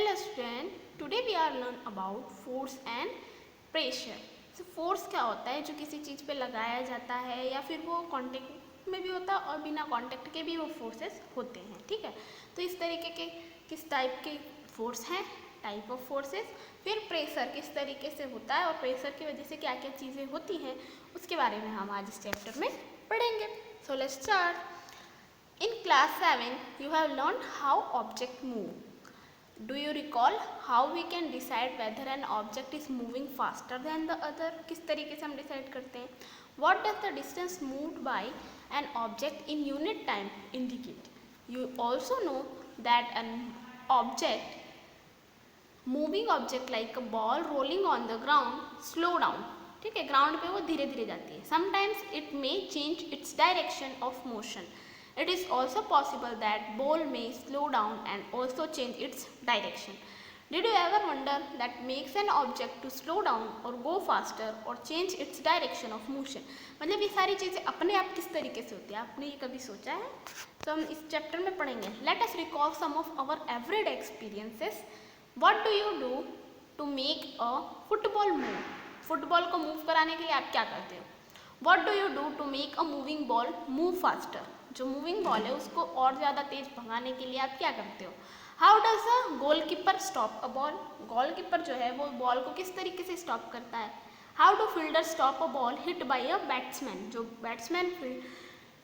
Hello student, today we are learn about force and pressure. So force क्या होता है जो किसी चीज़ पे लगाया जाता है या फिर वो कांटेक्ट में भी होता है और बिना कांटेक्ट के भी वो फोर्सेस होते हैं, ठीक है। तो इस तरीके के किस टाइप के फोर्स हैं, टाइप ऑफ फोर्सेस। फिर प्रेशर किस तरीके से होता है और प्रेशर की वजह से क्या क्या चीज़ें होती हैं उसके बारे में हम आज इस चैप्टर में पढ़ेंगे। सो let's start. In class 7, you have learned how objects move. Do you recall how we can decide whether an object is moving faster than the other? किस तरीके से हम डिसाइड करते हैं? What does the distance moved by an object in unit time indicate? You also know that an object, moving object like a ball rolling on the ground, slow down. ठीक है, ground पे वो धीरे धीरे जाती है. Sometimes it may change its direction of motion. It is also possible that ball may slow down and also change its direction. Did you ever wonder that makes an object to slow down or go faster or change its direction of motion? मतलब ये सारी चीज़ें अपने आप किस तरीके से होती है, आपने ये कभी सोचा है? तो हम इस चैप्टर में पढ़ेंगे. Let us recall some of our everyday experiences. What do you do to make a football move? Football को मूव कराने के लिए आप क्या करते हो? What do you do to make a moving ball move faster? जो मूविंग बॉल है उसको और ज़्यादा तेज भगाने के लिए आप क्या करते हो? How does a goalkeeper stop a ball? Goalkeeper जो है वो बॉल को किस तरीके से स्टॉप करता है? How do fielder stop a ball hit by a batsman? जो बैट्समैन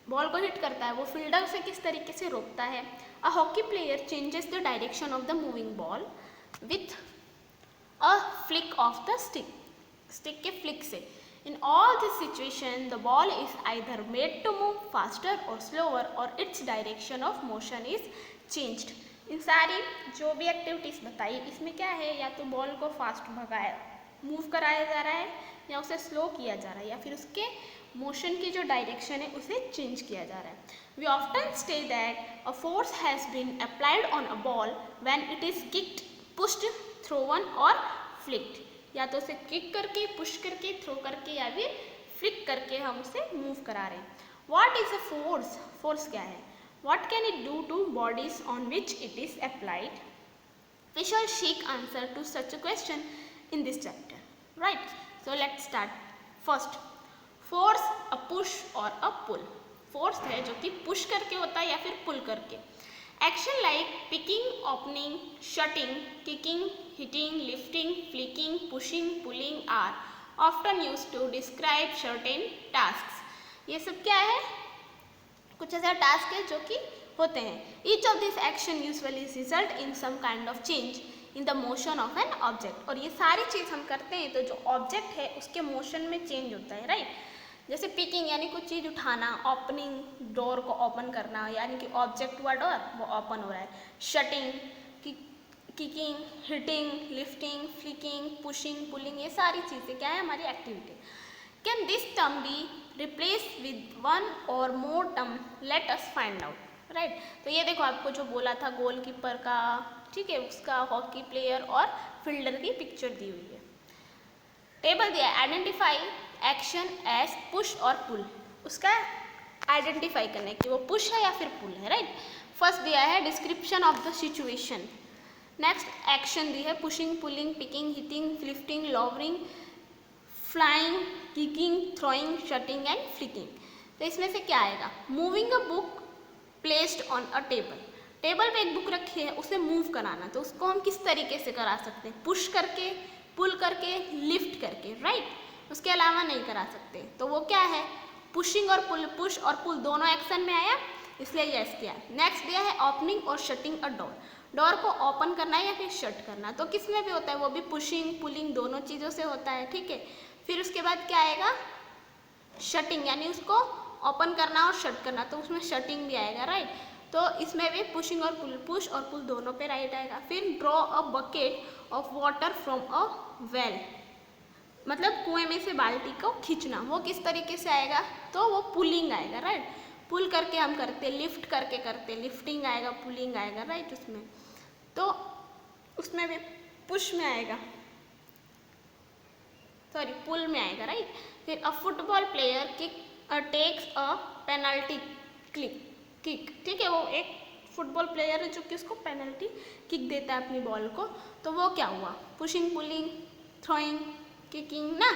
बॉल को हिट करता है वो फील्डर से किस तरीके से रोकता है? A hockey player changes the direction of the moving ball with a flick of the stick. Stick के फ्लिक से. In all this situation, the ball is either made to move faster or slower or its direction of motion is changed. इन सारी जो भी activities बताई इसमें क्या है, या तो बॉल को फास्ट भगाया मूव कराया जा रहा है या उसे स्लो किया जा रहा है या फिर उसके मोशन की जो डायरेक्शन है उसे चेंज किया जा रहा है. We often state that a force has been applied on a ball when it is kicked, pushed, thrown or flicked. या तो उसे किक करके, पुश करके, थ्रो करके या फिर फ्लिक करके हम उसे मूव करा रहे हैं. What is a force? Force क्या है? What can it do to bodies on which it is applied? We shall seek answer to such a question in this chapter. Right, so let's start. First, force a push और a pull. Force है जो कि push करके होता है या फिर पुल करके. Action like picking, opening, shutting, kicking, hitting, lifting, flicking, pushing, pulling are often used to describe certain tasks. ये सब क्या है? कुछ ऐसा टास्क है जो कि होते हैं. Each of these action usually result in some kind of change in the motion of an object. और ये सारी चीज़ हम करते हैं तो जो ऑब्जेक्ट है उसके मोशन में चेंज होता है, राइट. जैसे पिकिंग यानी कुछ चीज़ उठाना, ओपनिंग डोर को ओपन करना यानी कि ऑब्जेक्ट हुआ डोर वो ओपन हो रहा है. Shutting, kicking, hitting, lifting, flicking, pushing, pulling, ये सारी चीज़ें क्या है हमारी activity. Can this term be replace with one or more term? Let us find out. Right, तो ये देखो आपको जो बोला था गोलकीपर का, ठीक है, उसका हॉकी प्लेयर और फील्डर की पिक्चर दी हुई है. टेबल दिया है, आइडेंटिफाई एक्शन एज पुश और पुल. उसका आइडेंटिफाई करने की वो पुश है या फिर पुल है, राइट. फर्स्ट दिया है description of the situation. Next action दी है pushing, pulling, picking, hitting, lifting, lowering, flying, kicking, throwing, shutting and flicking. तो इसमें से क्या आएगा? Moving a book placed on a table. Table पे एक बुक रखी है उसे मूव कराना, तो उसको हम किस तरीके से करा सकते हैं? पुश करके, पुल करके, लिफ्ट करके, राइट. उसके अलावा नहीं करा सकते. तो वो क्या है? पुशिंग और पुल. पुश और पुल दोनों एक्शन में आया इसलिए यस किया. नेक्स्ट दिया है ओपनिंग और शटिंग अ डोर. डोर को ओपन करना है या फिर शट करना, तो किस में भी होता है? वो भी पुशिंग पुलिंग दोनों चीज़ों से होता है, ठीक है. फिर उसके बाद क्या आएगा? शटिंग यानी उसको ओपन करना और शट करना, तो उसमें शटिंग भी आएगा, राइट. तो इसमें भी पुशिंग और पुल, पुश और पुल दोनों पे राइट आएगा. फिर draw a bucket of water from a well, मतलब कुएं में से बाल्टी को खींचना, वो किस तरीके से आएगा? तो वो पुलिंग आएगा, राइट. पुल करके हम करते, लिफ्ट करके करते, लिफ्टिंग आएगा, पुलिंग आएगा, राइट. उसमें तो उसमें भी पुश में आएगा, सॉरी पुल में आएगा, राइट. फिर a football player kick takes a penalty kick, ठीक है, वो एक फुटबॉल प्लेयर है जो कि उसको पेनल्टी किक देता है अपनी बॉल को, तो वो क्या हुआ, पुशिंग, पुलिंग, थ्रोइंग, किकिंग ना,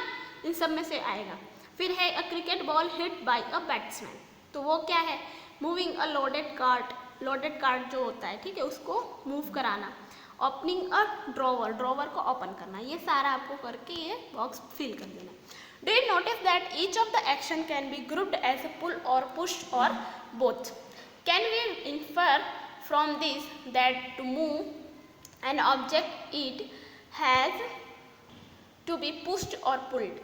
इन सब में से आएगा। फिर है a cricket ball hit by a batsman, तो वो क्या है, moving a loaded cart, loaded cart जो होता है, ठीक है, उसको मूव कराना। ओपनिंग अ ड्रॉवर, ड्रॉवर को ओपन करना। ये सारा आपको करके ये बॉक्स फिल कर देना। Do you notice that each of the action can be grouped as a pull or push or both? Can we infer from this that to move an object it has to be pushed or pulled?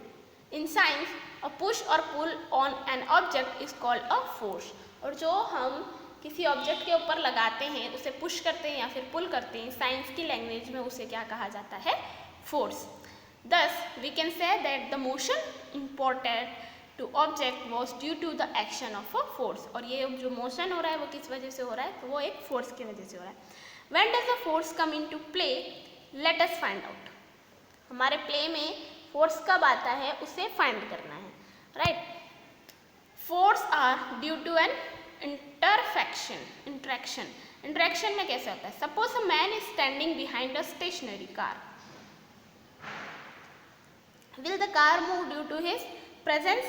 In science, a push or pull on an object is called a force. और जो हम किसी object के ऊपर लगाते हैं, उसे push करते हैं या फिर पुल करते हैं, साइंस की लैंग्वेज में उसे क्या कहा जाता है, force. Thus, we can say that the motion imparted to object was due to the action of a force. और ये जो मोशन हो रहा है वो किस वजह से हो रहा है, तो वो एक फोर्स की वजह से हो रहा है। When does the force come into play? Let us find out. हमारे प्ले में फोर्स कब आता है, उसे फाइंड करना है, right. Force are due to an interaction में कैसे होता है, suppose a man is standing behind a stationary car, will the car move due to his presence?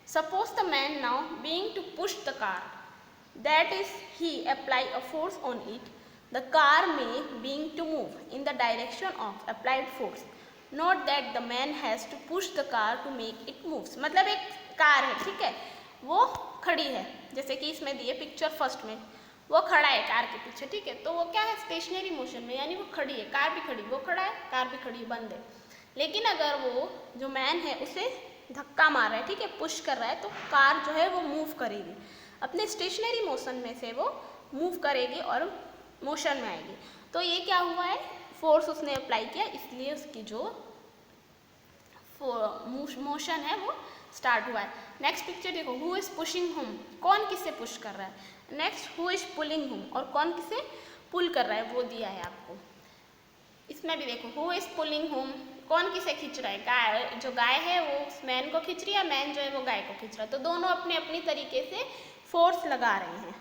Suppose the man now being to push the car, that is he apply a force on it, the car में being to move in the direction of applied force. Note that the man has to push the car to make it moves. मतलब एक car है, ठीक है, वो खड़ी है, जैसे कि इसमें दिए पिक्चर फर्स्ट में, वो खड़ा है कार के पीछे, ठीक है, तो वो क्या है, स्टेशनरी मोशन में, यानी वो खड़ी है, कार भी खड़ी, वो खड़ा है, कार भी खड़ी, बंद है। लेकिन अगर वो जो मैन है उसे धक्का मार रहा है, ठीक है, पुश कर रहा है, तो कार जो है वो मूव करेगी, अपने स्टेशनरी मोशन में से वो मूव करेगी और मोशन में आएगी। तो ये क्या हुआ है, फोर्स उसने अप्लाई किया, इसलिए उसकी जो मोशन है वो स्टार्ट हुआ है। नेक्स्ट पिक्चर देखो, हु इज पुशिंग हुम, कौन किसे पुश कर रहा है। नेक्स्ट, हु इज पुलिंग हुम, और कौन किसे पुल कर रहा है, वो दिया है आपको। इसमें भी देखो, हु इज पुलिंग हुम, कौन किसे खींच रहा है, गाय, जो गाय है वो उस मैन को खींच रही है, मैन जो है वो गाय को खींच रहा है, तो दोनों अपने अपनी तरीके से फोर्स लगा रहे हैं,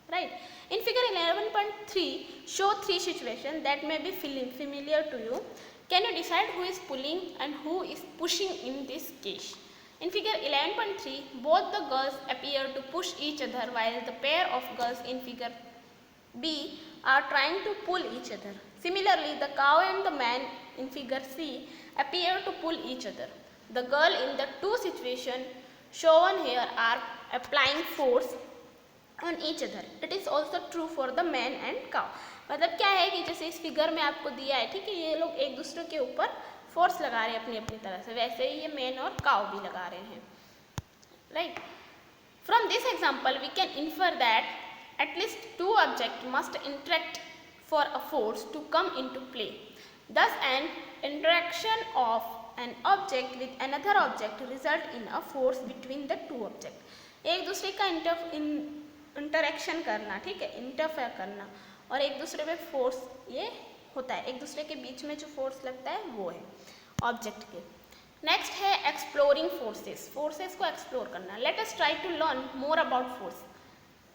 right? In figure 11.3, show three situations that may be familiar to you. Can you decide who is pulling and who is pushing in this case? In figure 11.3, both the girls appear to push each other while the pair of girls in figure B are trying to pull each other. Similarly, the cow and the man in figure C appear to pull each other. The girl in the two situations shown here are applying force on each other. It is also true for the man and cow. मतलब क्या है कि जैसे इस figure में आपको दिया है, ठीक है, ये लोग एक दूसरे के ऊपर फोर्स लगा रहे हैं अपनी अपनी तरह से, वैसे ही ये मैन और काउ भी लगा रहे हैं, right. From this example we can infer that at least two object must interact for a force to come in to play. Thus an interaction of an object with another object result in a force between the two object. एक दूसरे का interaction करना, ठीक है, interfere करना, और एक दूसरे पे फोर्स ये होता है, एक दूसरे के बीच में जो फोर्स लगता है वो है ऑब्जेक्ट के। नेक्स्ट है एक्सप्लोरिंग फोर्सेस, फोर्सेस को एक्सप्लोर करना। Let us try to learn more about force.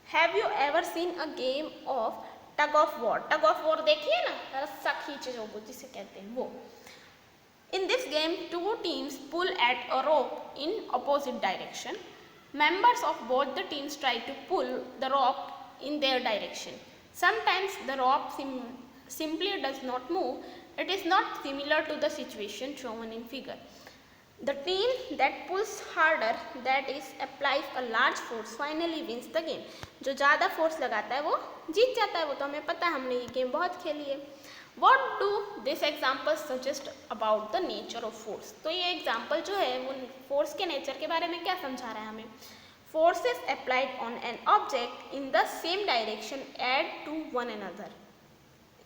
Have you ever seen a game of tug of war? Tug of war देखिए ना, रस्सा खींचे जो जिसे कहते हैं वो। In this game two teams pull at a rope in opposite direction. Members of both the teams try to pull the rope in their direction. Sometimes the rope simply does not move. It is not similar to the situation shown in figure. The team that pulls harder, that is applies a large force, finally wins the game. जो ज़्यादा force लगाता है वो जीत जाता है, वो तो हमें पता है, हमने ये गेम बहुत खेली है। What do this example suggest about the nature of force? तो ये एग्जाम्पल जो है वो फोर्स के नेचर के बारे में क्या समझा रहा है हमें। Forces applied on an object in the same direction add to one another.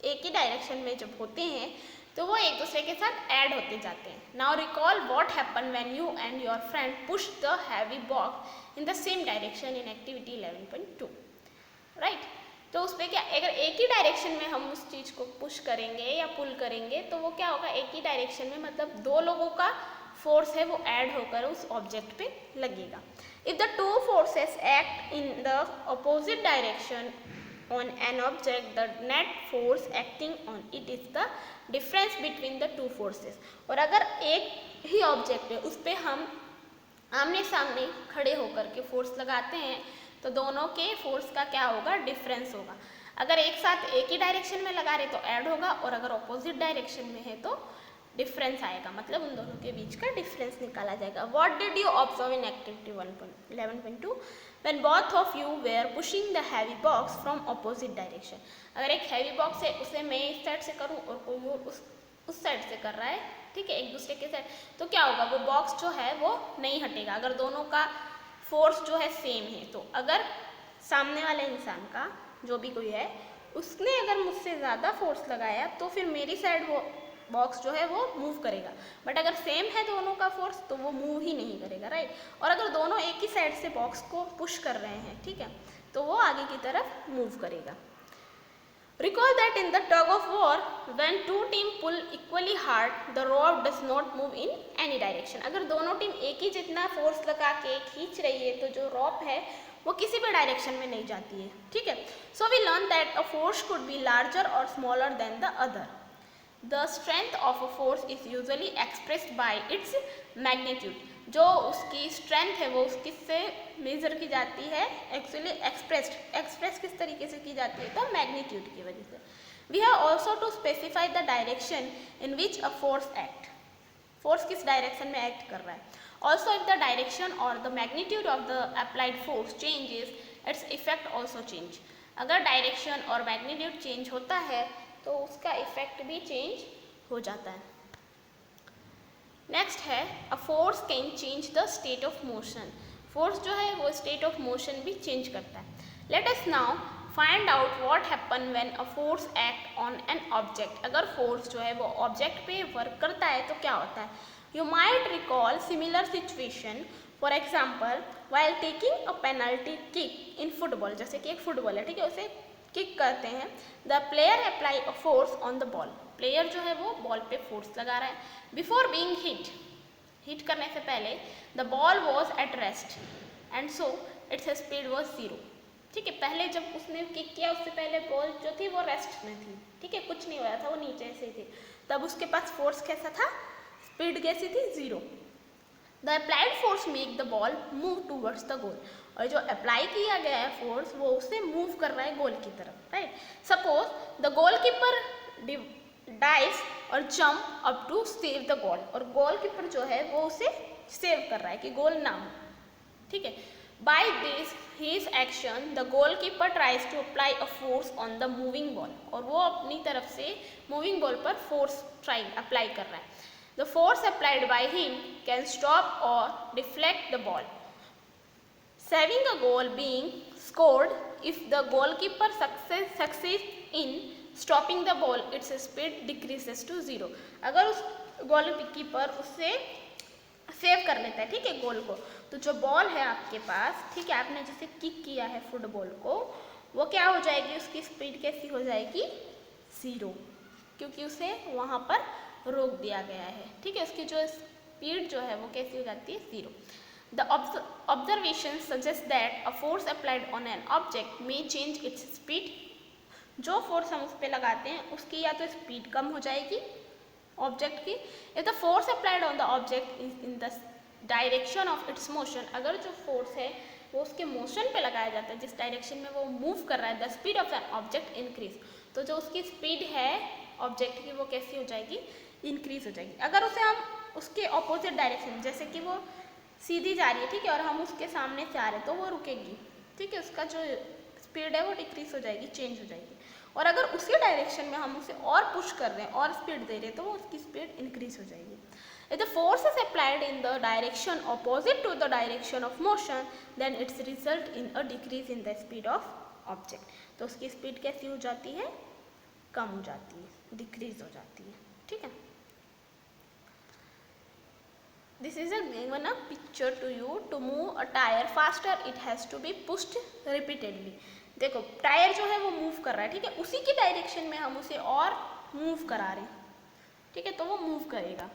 एक ही डायरेक्शन में जब होते हैं तो वो एक दूसरे के साथ ऐड होते जाते हैं. Now recall what happened when you and your friend pushed the heavy box in the same direction in activity 11.2. Right? तो उस पर क्या, अगर एक ही डायरेक्शन में हम उस चीज़ को पुश करेंगे या पुल करेंगे तो वो क्या होगा, एक ही डायरेक्शन में, मतलब दो लोगों का फोर्स है वो ऐड होकर उस ऑब्जेक्ट पे लगेगा. If the two forces act in the opposite direction on an object, the net force acting on it is the difference between the two forces. और अगर एक ही ऑब्जेक्ट है उस पर हम आमने सामने खड़े होकर के फोर्स लगाते हैं तो दोनों के फोर्स का क्या होगा, डिफरेंस होगा। अगर एक साथ एक ही डायरेक्शन में लगा रहे तो ऐड होगा, और अगर ऑपोजिट डायरेक्शन में है तो डिफरेंस आएगा, मतलब उन दोनों के बीच का डिफरेंस निकाला जाएगा। What did you observe in activity 11.2 when both of you were pushing the heavy box from opposite direction. अगर एक हैवी बॉक्स है उसे मैं इस साइड से करूँ और कोई और उस साइड से कर रहा है, ठीक है, एक दूसरे के साइड, तो क्या होगा, वो बॉक्स जो है वो नहीं हटेगा अगर दोनों का फोर्स जो है सेम है। तो अगर सामने वाले इंसान का जो भी कोई है उसने अगर मुझसे ज़्यादा फोर्स लगाया तो फिर मेरी साइड वो बॉक्स जो है वो मूव करेगा, बट अगर सेम है दोनों का फोर्स तो वो मूव ही नहीं करेगा, राइट। और अगर दोनों एक ही साइड से बॉक्स को पुश कर रहे हैं, ठीक है, तो वो आगे की तरफ मूव करेगा। Recall that in the tug of war, when two team pull equally hard, the rope does not move in any direction. अगर दोनों टीम एक ही जितना फोर्स लगा के खींच रही है तो जो रॉप है वो किसी भी डायरेक्शन में नहीं जाती है, ठीक है। So we learn that a force could be larger or smaller than the other. The strength of a force is usually expressed by its magnitude. जो उसकी स्ट्रेंथ है वो किससे मेजर की जाती है, एक्चुअली एक्सप्रेस किस तरीके से की जाती है, तो मैग्नीट्यूड की वजह से। We have also to specify the direction in which a force act, force किस डायरेक्शन में एक्ट कर रहा है। ऑल्सो इफ द डायरेक्शन और the magnitude of the applied force changes, its effect also change. अगर डायरेक्शन और magnitude change होता है तो उसका इफेक्ट भी चेंज हो जाता है। नेक्स्ट है a force can change the state of motion. Force जो है वो स्टेट ऑफ मोशन भी चेंज करता है। Let us now find out what happen when a force act on an object. अगर फोर्स जो है वो ऑब्जेक्ट पे वर्क करता है तो क्या होता है। You might recall similar situation, for example while taking a penalty kick in football. जैसे कि एक फुटबॉल है, ठीक है, उसे किक करते हैं। The player apply a force on the ball. Player जो है वो बॉल पे फोर्स लगा रहा है। बिफोर बीइंग हिट करने से पहले the ball was at rest and so its speed was 0, ठीक है। पहले जब उसने किक किया उससे पहले बॉल जो थी वो रेस्ट में थी, ठीक है, कुछ नहीं हुआ था, वो नीचे से थी, तब उसके पास फोर्स कैसा था, स्पीड कैसी थी, 0। The applied force make the ball move towards the goal. और जो अप्लाई किया गया है फोर्स वो उसे मूव कर रहा है गोल की तरफ, right. Suppose the goalkeeper dive or jump up to save the goal, और गोलकीपर जो है वो उसे सेव कर रहा है कि गोल ना हो, ठीक है। By this his action the goalkeeper tries to apply a force on the moving ball, और वो अपनी तरफ से मूविंग बॉल पर फोर्स अप्लाई कर रहा है। The force applied by him can stop or deflect the ball, saving a goal being scored. If the goalkeeper succeeds in stopping the ball, its speed decreases to 0. अगर उस goalkeeper उससे save कर लेता है, ठीक है, गोल को, तो जो बॉल है आपके पास, ठीक है, आपने जैसे किक किया है फुटबॉल को, वो क्या हो जाएगी, उसकी स्पीड कैसी हो जाएगी, 0, क्योंकि उसे वहाँ पर रोक दिया गया है, ठीक है। उसकी जो स्पीड जो है वो कैसी हो जाती है, 0. The observation suggests that a force applied on an object may change its speed. जो फोर्स हम उस पर लगाते हैं उसकी या तो स्पीड कम हो जाएगी ऑब्जेक्ट की। If the force applied on the object is in the direction of its motion, अगर जो फोर्स है वो उसके मोशन पे लगाया जाता है, जिस डायरेक्शन में वो मूव कर रहा है, the speed of an object increase, तो जो उसकी स्पीड है ऑब्जेक्ट की वो कैसी हो जाएगी, इंक्रीज हो जाएगी। अगर उसे हम उसके ऑपोजिट डायरेक्शन, जैसे कि वो सीधी जा रही है, ठीक है, और हम उसके सामने से आ रहे हैं तो वो रुकेगी, ठीक है, उसका जो स्पीड है वो डिक्रीज हो जाएगी, चेंज हो जाएगी। और अगर उसी डायरेक्शन में हम उसे और पुश कर रहे हैं और स्पीड दे रहे हैं तो वो उसकी स्पीड इंक्रीज हो जाएगी। If the force is applied in the direction opposite to the direction of motion, then its result in a decrease in the speed of object. तो उसकी स्पीड कैसी हो जाती है, कम हो जाती है, डिक्रीज हो जाती है, ठीक है। This is given a picture to you. To move a tire faster, it has to be pushed repeatedly. देखो टायर जो है वो मूव कर रहा है, ठीक है, उसी की डायरेक्शन में हम उसे और मूव करा रहे हैं, ठीक है, तो वो मूव करेगा।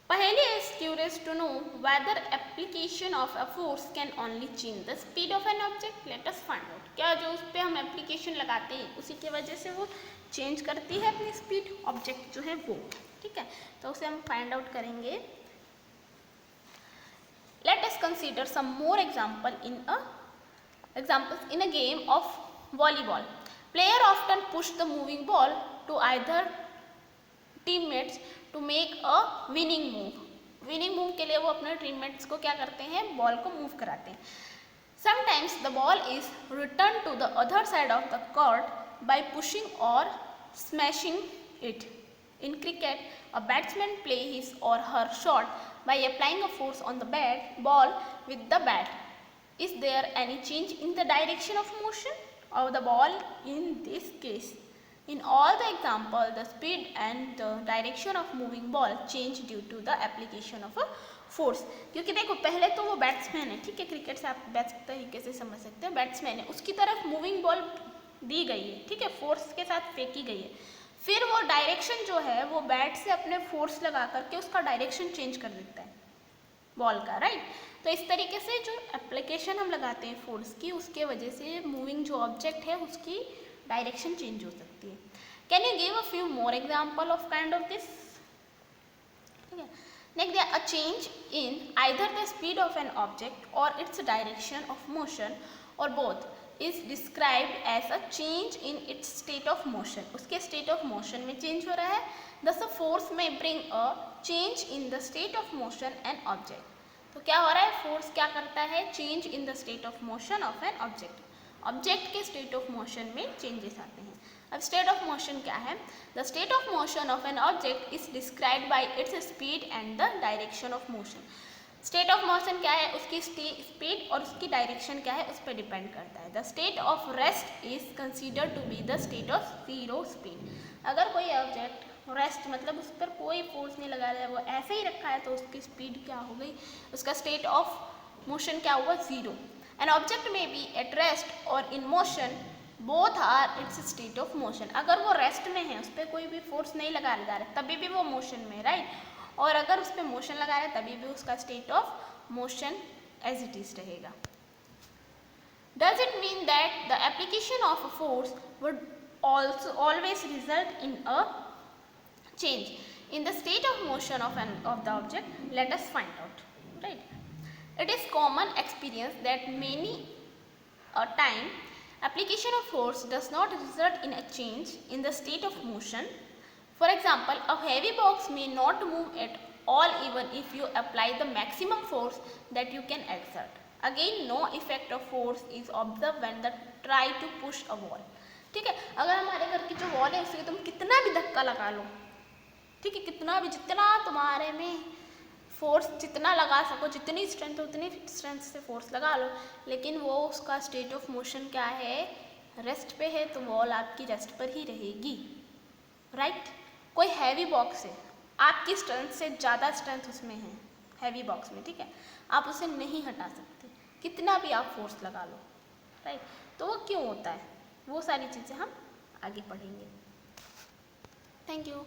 Paheli is curious to know whether application of a force can only change the speed of an object. Let us find out. क्या जो उस पर हम एप्लीकेशन लगाते हैं उसी की वजह से वो चेंज करती है अपनी स्पीड, ऑब्जेक्ट जो है वो, ठीक है, तो उसे हम फाइंड आउट करेंगे. Let us consider some more examples in a game of volleyball. Player often push the moving ball to either teammates to make a winning move. Winning move के लिए वो अपने टीममेट्स को क्या करते हैं, बॉल को मूव कराते हैं. Sometimes the ball is returned to the other side of the court by pushing or smashing it. In cricket, a batsman play his or her shot by applying a force on the ball with the bat. Is there any change in the direction of motion of the ball in this case? In all the example, the speed and the direction of moving ball change due to the application of a force. क्योंकि देखो पहले तो वो batsman है, ठीक है, cricket से आप बैट्स तरीके से समझ सकते हैं, बैट्समैन है, उसकी तरफ मूविंग बॉल दी गई है, ठीक है, फोर्स के साथ फेंकी गई है. फिर वो डायरेक्शन जो है वो बैट से अपने फोर्स लगा करके उसका डायरेक्शन चेंज कर देता है बॉल का, राइट. तो इस तरीके से जो एप्लीकेशन हम लगाते हैं फोर्स की, उसके वजह से मूविंग जो ऑब्जेक्ट है उसकी डायरेक्शन चेंज हो सकती है. Can you give a few more example of kind of this? ठीक है. Next, a change in either the speed of an object और इट्स डायरेक्शन ऑफ मोशन और both is described as a change in its state of motion. उसके state of motion में change हो रहा है. Thus a force may bring a change in the state of motion an object. तो क्या हो रहा है, force क्या करता है, change in the state of motion of an object. Object के स्टेट ऑफ मोशन में चेंजेस आते हैं. अब स्टेट ऑफ मोशन क्या है? The state of motion of an object is described bye its speed and the direction of motion. State of motion क्या है, उसकी स्पीड और उसकी डायरेक्शन क्या है, उस पर डिपेंड करता है. The state of rest is considered to be the state of zero speed. अगर कोई ऑब्जेक्ट रेस्ट मतलब उस पर कोई फोर्स नहीं लगा रहा है, वो ऐसे ही रखा है, तो उसकी स्पीड क्या हो गई, उसका स्टेट ऑफ मोशन क्या हुआ, zero. An object may be at rest or in motion, both are its state of motion. अगर वो रेस्ट में है, उस पर कोई भी फोर्स नहीं लगा रहा है, तभी भी वो मोशन में, राइट. और अगर उस पर मोशन लगा रहा है तभी भी उसका state of motion as it is रहेगा. Does it mean that the application of a force would also always result in a change in the state of motion of the object? Let us find out, right. It is common experience that many a time application of force does not result in a change in the state of motion. For example, a heavy box may not move at all even if you apply the maximum force that you can exert. Again, no effect of force is observed when the try to push a wall. ठीक है, अगर हमारे घर की जो wall है उसके तुम कितना भी धक्का लगा लो, ठीक है, कितना भी, जितना तुम्हारे में फोर्स जितना लगा सको, जितनी स्ट्रेंथ उतनी स्ट्रेंथ से फोर्स लगा लो, लेकिन वो उसका स्टेट ऑफ मोशन क्या है, रेस्ट पे है, तो वॉल आपकी रेस्ट पर ही रहेगी, राइट. कोई हैवी बॉक्स है, आपकी स्ट्रेंथ से ज़्यादा स्ट्रेंथ उसमें है हैवी बॉक्स में, ठीक है, आप उसे नहीं हटा सकते कितना भी आप फोर्स लगा लो, राइट. तो वो क्यों होता है, वो सारी चीज़ें हम आगे पढ़ेंगे. Thank you.